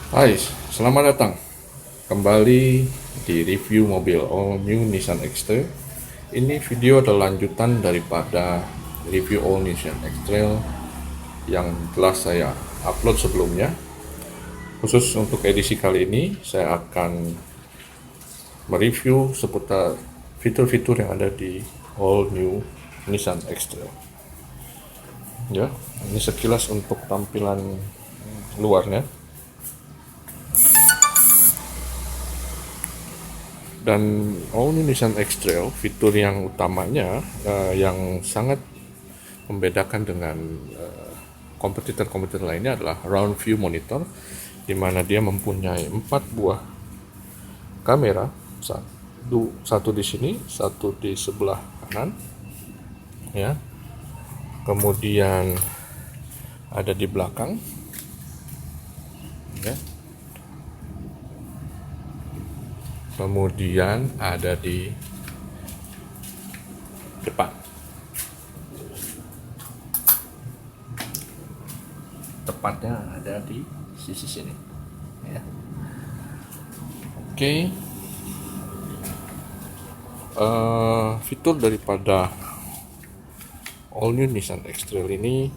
Hai, selamat datang kembali di review mobil all new Nissan X-Trail. Ini video adalah lanjutan daripada review all Nissan X-Trail yang telah saya upload sebelumnya. Khusus untuk edisi kali ini, saya akan mereview seputar fitur-fitur yang ada di all new Nissan X-Trail. Ya, ini sekilas untuk tampilan luarnya. Dan all new Nissan X-Trail, fitur yang utamanya yang sangat membedakan dengan kompetitor-kompetitor lainnya adalah round view monitor, di mana dia mempunyai 4 buah kamera, satu di sini, satu di sebelah kanan, ya. Kemudian ada di belakang, ya. Kemudian ada di depan. Tepatnya ada di sisi sini, ya. Oke. Fitur daripada all new Nissan X-Trail ini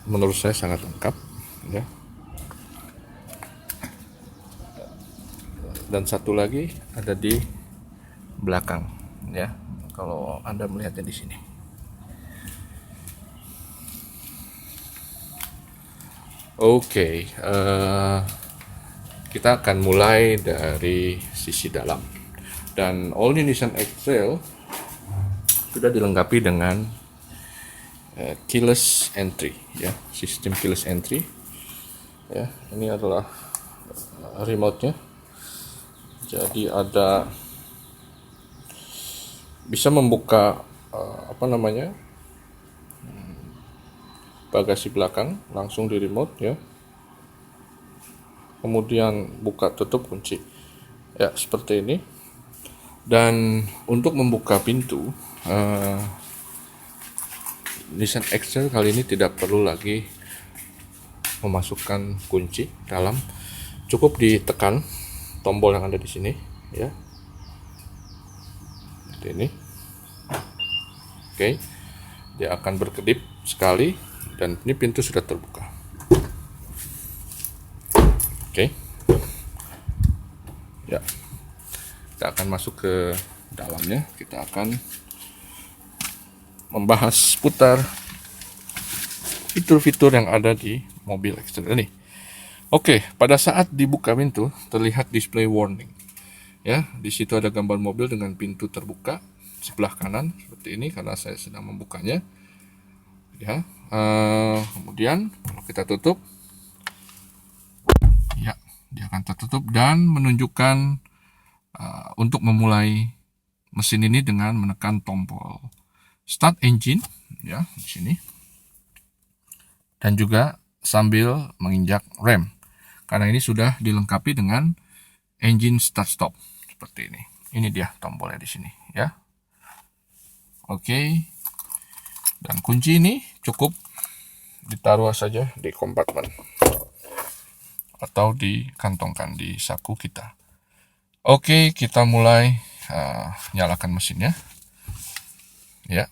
menurut saya sangat lengkap, ya. Dan satu lagi ada di belakang, ya. Kalau Anda melihatnya di sini. Oke, kita akan mulai dari sisi dalam. Dan all new Nissan X-Trail sudah dilengkapi dengan keyless entry, ya, sistem keyless entry. Ya, ini adalah remote-nya. Jadi bisa membuka bagasi belakang langsung di remote, ya. Kemudian buka tutup kunci, ya, seperti ini. Dan untuk membuka pintu, Nissan X-Trail kali ini tidak perlu lagi memasukkan kunci dalam, cukup ditekan tombol yang ada di sini, ya, seperti ini. Oke, dia akan berkedip sekali dan ini pintu sudah terbuka. Oke, ya, kita akan masuk ke dalamnya. Kita akan membahas seputar fitur-fitur yang ada di mobil X-Trail ini. Oke, pada saat dibuka pintu terlihat display warning. Ya, di situ ada gambar mobil dengan pintu terbuka sebelah kanan seperti ini karena saya sedang membukanya. Ya, kemudian kalau kita tutup, ya, dia akan tertutup dan menunjukkan untuk memulai mesin ini dengan menekan tombol start engine, ya, di sini. Dan juga sambil menginjak rem. Karena ini sudah dilengkapi dengan engine start stop seperti ini. Ini dia tombolnya di sini, ya. Oke. Dan kunci ini cukup ditaruh saja di kompartemen atau dikantongkan di saku kita. Oke, kita mulai nyalakan mesinnya. Ya.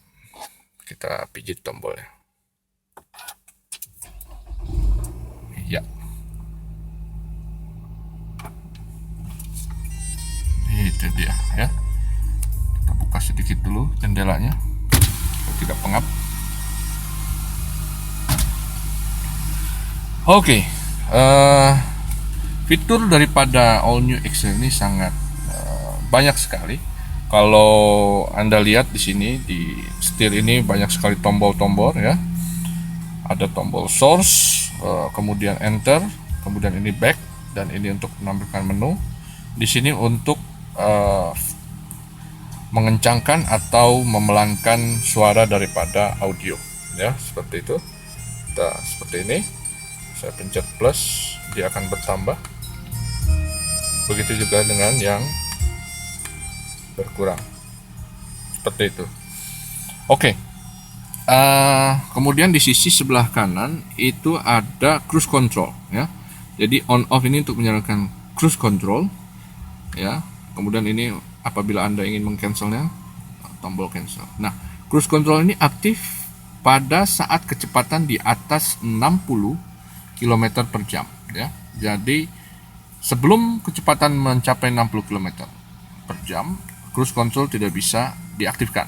Kita pijit tombolnya. Ya. Itu dia, ya. Kita buka sedikit dulu jendelanya supaya tidak pengap. Oke, fitur daripada all new X-Trail ini sangat banyak sekali. Kalau Anda lihat di sini di setir ini banyak sekali tombol-tombol, ya. Ada tombol source, kemudian enter, kemudian ini back, dan ini untuk menampilkan menu. Di sini untuk mengencangkan atau memelankan suara daripada audio, ya, seperti itu. Kita seperti ini. Saya pencet plus, dia akan bertambah. Begitu juga dengan yang berkurang, seperti itu. Oke. Kemudian di sisi sebelah kanan itu ada cruise control, ya. Jadi on off ini untuk menyalakan cruise control, ya. Kemudian ini apabila Anda ingin mengcancelnya, tombol cancel. Nah, cruise control ini aktif pada saat kecepatan di atas 60 km per jam, ya. Jadi sebelum kecepatan mencapai 60 km per jam, cruise control tidak bisa diaktifkan.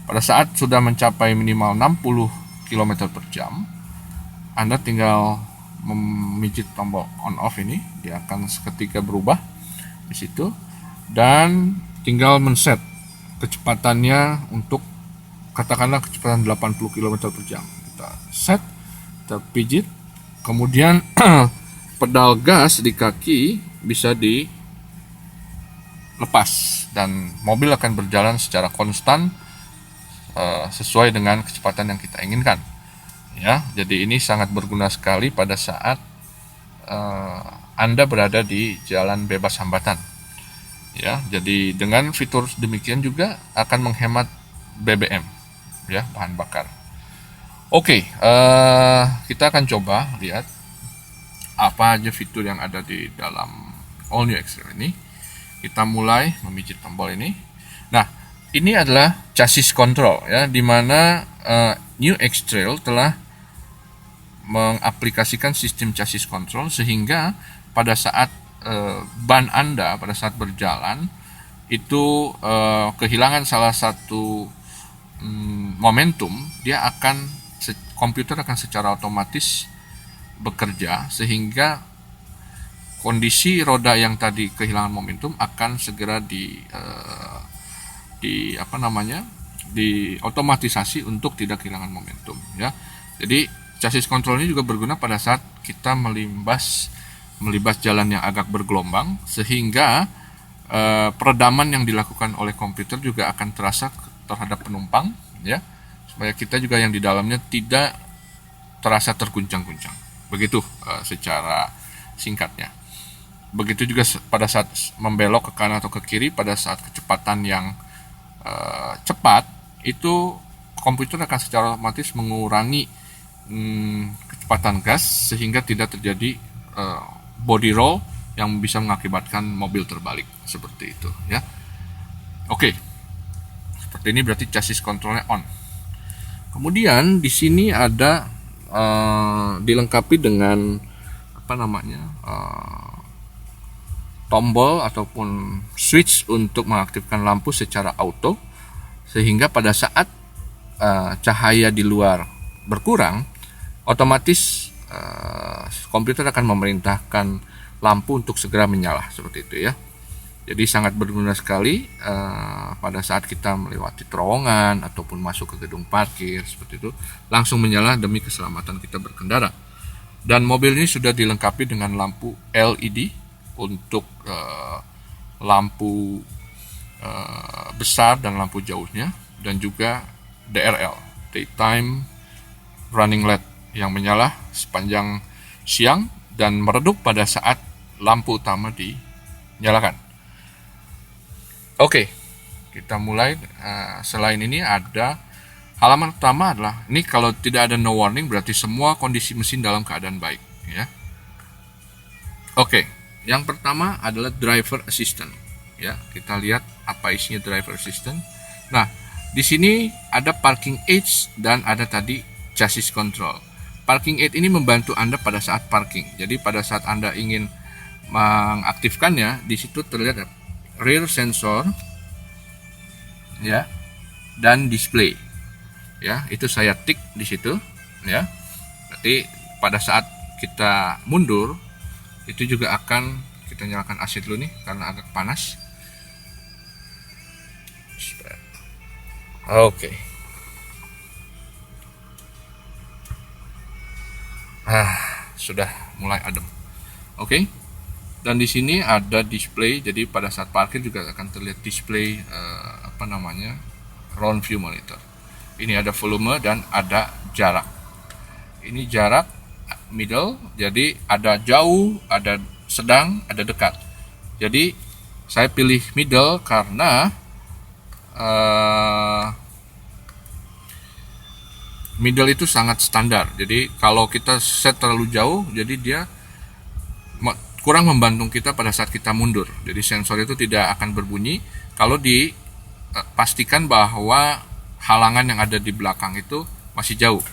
Pada saat sudah mencapai minimal 60 km per jam, Anda tinggal memijit tombol on off ini, dia akan seketika berubah di situ, dan tinggal men-set kecepatannya untuk katakanlah kecepatan 80 km per jam. Kita set, kita pijit, kemudian pedal gas di kaki bisa dilepas dan mobil akan berjalan secara konstan sesuai dengan kecepatan yang kita inginkan. Ya, jadi ini sangat berguna sekali pada saat Anda berada di jalan bebas hambatan. Ya, jadi dengan fitur demikian juga akan menghemat BBM, ya, bahan bakar. Oke, kita akan coba lihat apa aja fitur yang ada di dalam All New X-Trail ini. Kita mulai memijit tombol ini. Nah, ini adalah chassis control, ya, di mana New X-Trail telah mengaplikasikan sistem chassis control sehingga pada saat ban Anda pada saat berjalan itu kehilangan salah satu momentum, dia akan komputer akan secara otomatis bekerja sehingga kondisi roda yang tadi kehilangan momentum akan segera diotomatisasi untuk tidak kehilangan momentum, ya. Jadi chassis control ini juga berguna pada saat kita melibas jalan yang agak bergelombang sehingga peredaman yang dilakukan oleh komputer juga akan terasa terhadap penumpang, ya, supaya kita juga yang di dalamnya tidak terasa terguncang-guncang. Begitu secara singkatnya. Begitu juga pada saat membelok ke kanan atau ke kiri pada saat kecepatan yang cepat, itu komputer akan secara otomatis mengurangi kecepatan gas sehingga tidak terjadi body roll yang bisa mengakibatkan mobil terbalik seperti itu, ya. Oke. Seperti ini berarti chassis controlnya on. Kemudian di sini ada dilengkapi dengan tombol ataupun switch untuk mengaktifkan lampu secara auto sehingga pada saat cahaya di luar berkurang, otomatis komputer akan memerintahkan lampu untuk segera menyala seperti itu, ya. Jadi sangat berguna sekali pada saat kita melewati terowongan ataupun masuk ke gedung parkir seperti itu, langsung menyala demi keselamatan kita berkendara. Dan mobil ini sudah dilengkapi dengan lampu LED untuk lampu besar dan lampu jauhnya, dan juga DRL, Daytime Running Light, yang menyala sepanjang siang dan meredup pada saat lampu utama dinyalakan. Oke, kita mulai. Selain ini ada halaman utama adalah ini, kalau tidak ada no warning berarti semua kondisi mesin dalam keadaan baik, ya. Oke, yang pertama adalah driver assistant, ya. Kita lihat apa isinya driver assistant. Nah, di sini ada parking aids dan ada tadi chassis control. Parking aid ini membantu Anda pada saat parking. Jadi pada saat Anda ingin mengaktifkannya, di situ terlihat rear sensor, ya, dan display, ya. Itu saya tik di situ, ya. Berarti pada saat kita mundur itu juga akan kita nyalakan AC dulu nih karena agak panas. Oke. Sudah mulai adem. Oke. Dan di sini ada display, jadi pada saat parkir juga akan terlihat display round view monitor. Ini ada volume dan ada jarak. Ini jarak middle, jadi ada jauh, ada sedang, ada dekat. Jadi saya pilih middle karena middle itu sangat standar. Jadi kalau kita set terlalu jauh, jadi dia kurang membantu kita pada saat kita mundur. Jadi sensor itu tidak akan berbunyi kalau dipastikan bahwa halangan yang ada di belakang itu masih jauh.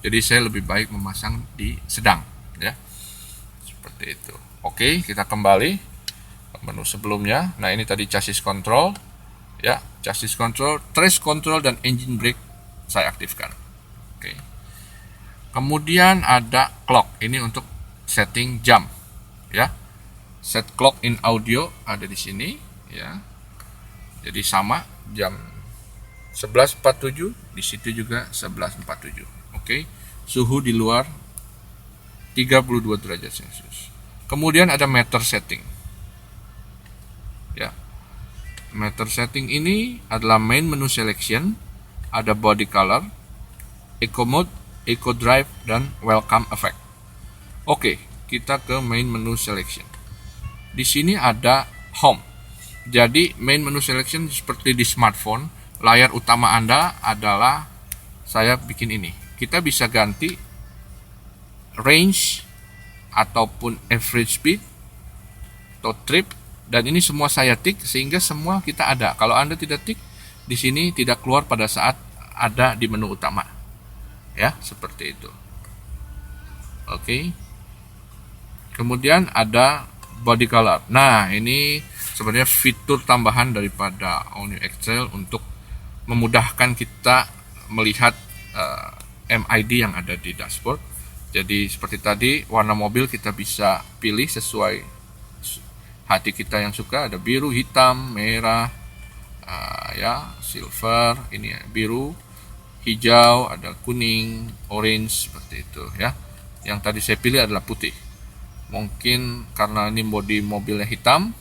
Jadi saya lebih baik memasang di sedang, ya. Seperti itu. Oke, kita kembali ke menu sebelumnya. Nah, ini tadi chassis control, ya. Chassis control, trace control, dan engine brake saya aktifkan. Oke. Kemudian ada clock. Ini untuk setting jam, ya. Set clock in audio ada di sini, ya. Jadi sama jam 11.47, di situ juga 11.47. Oke. Suhu di luar 32 derajat Celcius. Kemudian ada meter setting. Ya. Meter setting ini adalah main menu selection, ada body color, eco mode, eco drive, dan welcome effect. Oke, kita ke main menu selection. Di sini ada home. Jadi main menu selection seperti di smartphone, layar utama Anda adalah saya bikin ini. Kita bisa ganti range ataupun average speed atau trip, dan ini semua saya tik sehingga semua kita ada. Kalau Anda tidak tik, di sini tidak keluar pada saat ada di menu utama. Ya, seperti itu. Oke. Kemudian ada body color. Nah, ini sebenarnya fitur tambahan daripada All New X-Trail untuk memudahkan kita melihat MID yang ada di dashboard. Jadi seperti tadi, warna mobil kita bisa pilih sesuai hati kita yang suka. Ada biru, hitam, merah, ya, silver, ini ya, biru, hijau, ada kuning, orange, seperti itu, ya. Yang tadi saya pilih adalah putih. Mungkin karena ini bodi mobilnya hitam,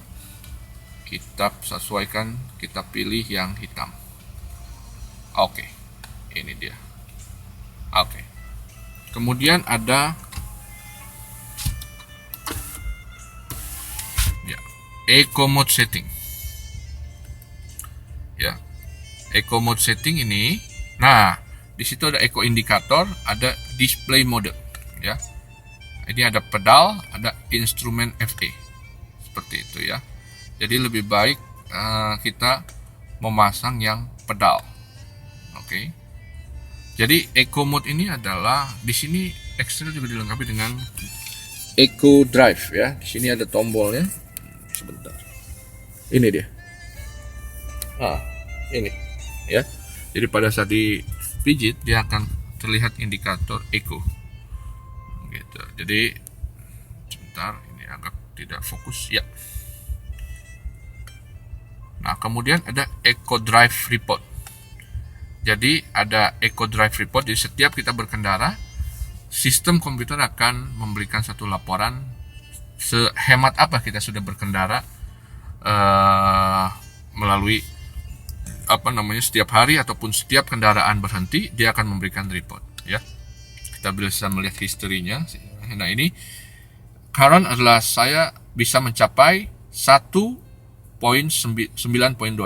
kita sesuaikan, kita pilih yang hitam. Oke, ini dia. Oke. Kemudian ada ya, eco mode setting. Ya. Eco mode setting ini. Nah, di situ ada eco indikator, ada display mode, ya. Ini ada pedal, ada instrumen FE. Seperti itu, ya. Jadi lebih baik kita memasang yang pedal. Oke. Jadi eco mode ini adalah di sini X-Trail juga dilengkapi dengan eco drive, ya. Di sini ada tombolnya. Sebentar. Ini dia. Ini, ya. Jadi pada saat dipijit dia akan terlihat indikator eco. Gitu. Jadi sebentar, ini agak tidak fokus, ya. Nah, kemudian ada eco drive report. Jadi ada eco drive report. Jadi setiap kita berkendara, sistem komputer akan memberikan satu laporan sehemat apa kita sudah berkendara melalui setiap hari ataupun setiap kendaraan berhenti, dia akan memberikan report, ya. Kita bisa melihat historinya. Nah, ini current adalah saya bisa mencapai 1.9.2.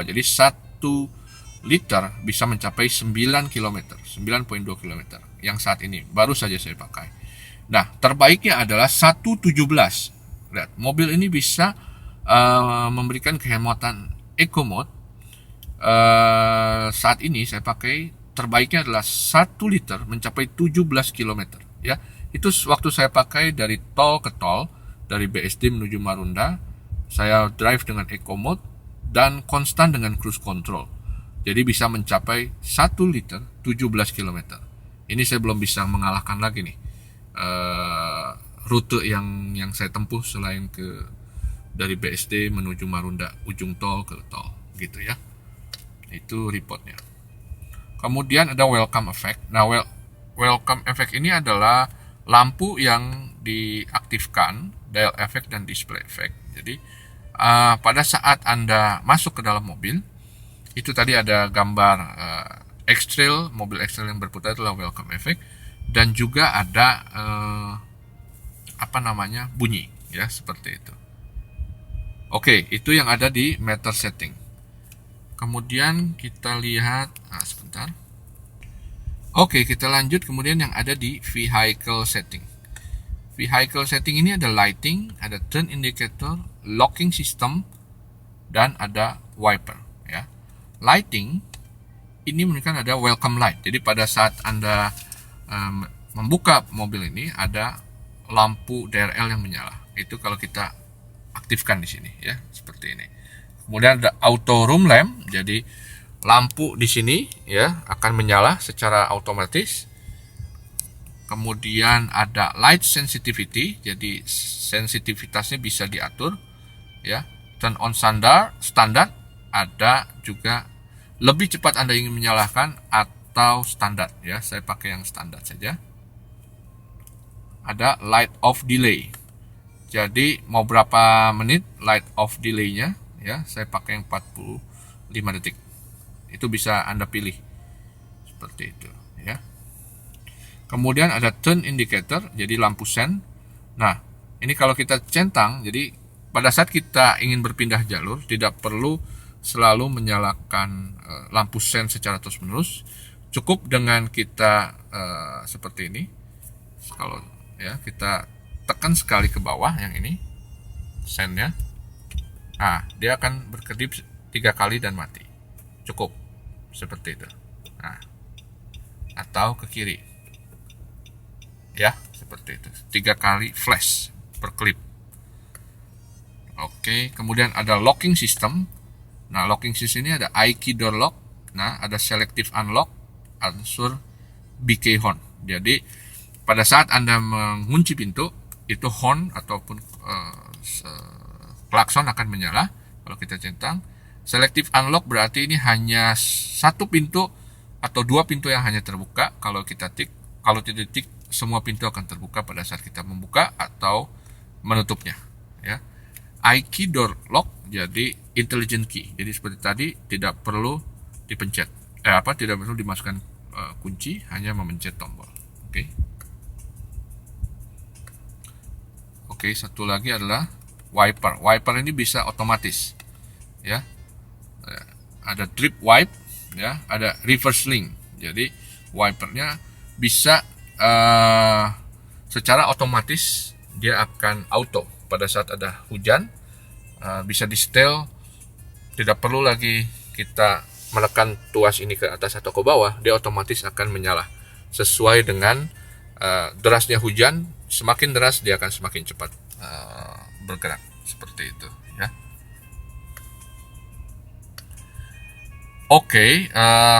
Jadi 1 liter bisa mencapai 9 km, 9.2 km yang saat ini baru saja saya pakai. Nah, terbaiknya adalah 1.17. Lihat, mobil ini bisa memberikan kehematan eco mode. Saat ini saya pakai terbaiknya adalah 1 liter mencapai 17 km, ya. Itu waktu saya pakai dari tol ke tol, dari BSD menuju Marunda, saya drive dengan eco mode dan konstan dengan cruise control. Jadi bisa mencapai 1 liter 17 km. Ini saya belum bisa mengalahkan lagi nih rute yang saya tempuh selain dari BSD menuju Marunda, ujung tol ke tol, gitu, ya. Itu reportnya. Kemudian ada welcome effect. Nah, welcome effect ini adalah lampu yang diaktifkan, dial effect dan display effect. Jadi pada saat Anda masuk ke dalam mobil, itu tadi ada gambar X-Trail, mobil X-Trail yang berputar, adalah welcome effect, dan juga ada bunyi, ya, seperti itu. Oke, itu yang ada di meter setting. Kemudian kita lihat, sebentar. Oke, kita lanjut kemudian yang ada di vehicle setting. vehicle setting ini ada lighting, ada turn indicator, locking system, dan ada wiper. Ya, lighting ini menunjukkan ada welcome light. Jadi pada saat Anda membuka mobil ini ada lampu DRL yang menyala. Itu kalau kita aktifkan di sini, ya, seperti ini. Kemudian ada auto room lamp. Jadi lampu di sini ya akan menyala secara otomatis. Kemudian ada light sensitivity, jadi sensitivitasnya bisa diatur, ya. Turn on standar, ada juga lebih cepat Anda ingin menyalakan atau standar, ya. Saya pakai yang standar saja. Ada light off delay, jadi mau berapa menit light off delay-nya, ya. Saya pakai yang 45 detik. Itu bisa Anda pilih seperti itu, ya. Kemudian ada turn indicator, jadi lampu sen. Nah, ini kalau kita centang, jadi pada saat kita ingin berpindah jalur, tidak perlu selalu menyalakan lampu sen secara terus-menerus. Cukup dengan kita seperti ini. Kalau ya kita tekan sekali ke bawah yang ini, sennya. Nah, dia akan berkedip 3 kali dan mati. Cukup seperti itu. Nah, atau ke kiri. Ya, seperti itu. 3 kali flash berkelip. Oke, kemudian ada locking system. Nah, locking system ini ada I-key door lock. Nah, ada selective unlock, unsur BK horn. Jadi, pada saat Anda mengunci pintu, itu horn ataupun klakson akan menyala. Kalau kita centang, selective unlock berarti ini hanya satu pintu atau 2 pintu yang hanya terbuka. Kalau kita tik, kalau tidak tik, semua pintu akan terbuka pada saat kita membuka atau menutupnya, ya. I-key door lock, jadi intelligent key. Jadi seperti tadi tidak perlu dipencet, tidak perlu dimasukkan kunci, hanya memencet tombol. Oke, satu lagi adalah wiper. Wiper ini bisa otomatis, ya. Ada drip wipe, ya. Ada reverse link. Jadi wipernya bisa secara otomatis dia akan auto pada saat ada hujan, bisa di setel, tidak perlu lagi kita menekan tuas ini ke atas atau ke bawah, dia otomatis akan menyala sesuai dengan derasnya hujan. Semakin deras dia akan semakin cepat bergerak, seperti itu, ya. Oke,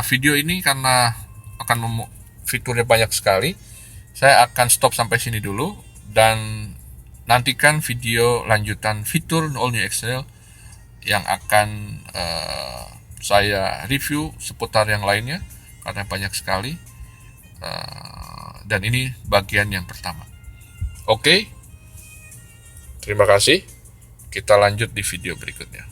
video ini karena akan fiturnya banyak sekali, saya akan stop sampai sini dulu dan nantikan video lanjutan fitur All New X-Trail yang akan saya review seputar yang lainnya karena banyak sekali, dan ini bagian yang pertama. Oke, terima kasih. Kita lanjut di video berikutnya.